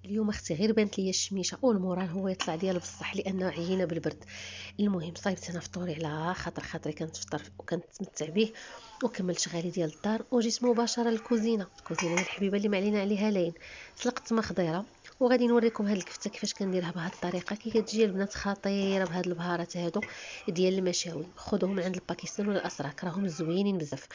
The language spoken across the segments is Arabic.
اليوم اختي غير بانت ليا الشميشه والمورال هو يطلع ديال بصح لانه عيينا بالبرد. المهم صايبت انا فطوري على خاطري كنتفطر وكنتمتع به، وكملت شغالي ديال الدار وجيت مباشره للكوزينه. الكوزينه الحبيبه اللي ما علينا عليها لاين. سلقت ما خضيره وغادي نوريكم هاد الكفته كيفاش كنديرها بهاد الطريقه كي كتجي البنات خطيره بهاد البهارات هادو ديال المشاوي. خذوهم من عند الباكستان ولا الاسراك راهم زوينين بزاف.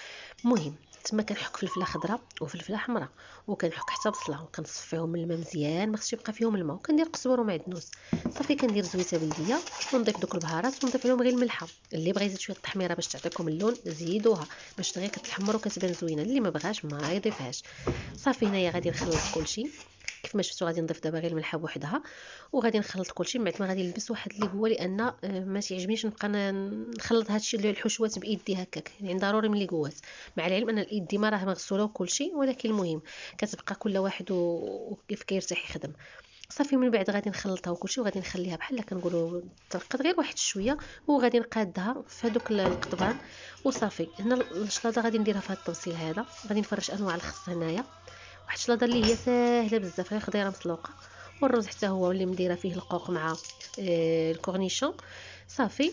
المهم تما كنحك فلفله خضراء وفلفله حمراء وكنحك حتى بصله وكنصفيهم من الماء مزيان ما خصش يبقى فيهم الماء، وكندير قزبر ومعدنوس. صافي كندير زويته بلديه ونضيف دوك البهارات ونضيف لهم غير الملحه. اللي بغى يزيد شويه التحميره باش تعطيكم اللون زيدوها باش دغيا كتحمر وكتبان زوينه، اللي ما بغاش ما يضيفهاش. صافي هنايا غادي نخلط كلشي كيف ما شفتوا. غادي نضيف دابا غير الملحه بوحدها وغادي نخلط كلشي. من بعد ما غادي نلبس واحد اللي هو لان ما تيعجبنيش نبقى نخلط هادشي الحشوات بايدي هكاك، يعني ضروري من اللي قوات. مع العلم ان الايد ديما راه مغسوله وكلشي، ولكن المهم كتبقى كل واحد وكيف كيرتاح يخدم. صافي من بعد غادي نخلطها وكلشي وغادي نخليها بحال كنقولوا ترقد غير واحد شويه، وغادي نقادها في هذوك القطبان. وصافي هنا الشلاضه غادي نديرها في هذا الطبسيل هذا. غادي نفرش انواع الخس هنايا، واحد الشلاضه اللي هي ساهله بزاف، غير خضيره مسلوقه. والرز حتى هو اللي مديره فيه القوق مع الكورنيشون. صافي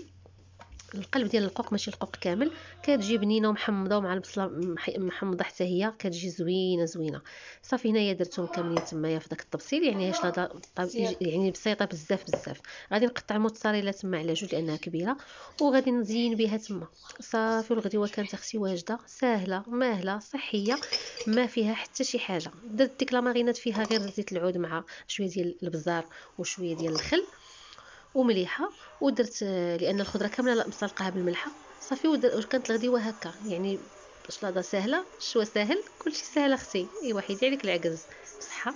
القلب ديال القوق ماشي القوق كامل، كتجي بنينه ومحمضه ومع البصله محمضه حتى هي كتجي زوينه زوينه. صافي هنايا درتهم كاملين تمايا في داك الطبسيل، يعني هي شلاضه يعني بسيطه بزاف بزاف. غادي نقطع موتزاريلا تما على جوج لانها كبيره وغادي نزين بها تما. صافي الغديوه كانت اختي واجده ساهله ماهله صحيه ما فيها حتى شي حاجه. درت ديك لا مارينات فيها غير زيت العود مع شويه ديال البزار وشويه ديال الخل ومليحه. ودرت لان الخضره كامله لا مسلقاها بالملحه. صافي وكانت الغديوه هكا يعني شلاضه سهله شويه ساهل كلشي سهل اختي. اي وحيدي عليك العكز. بصحه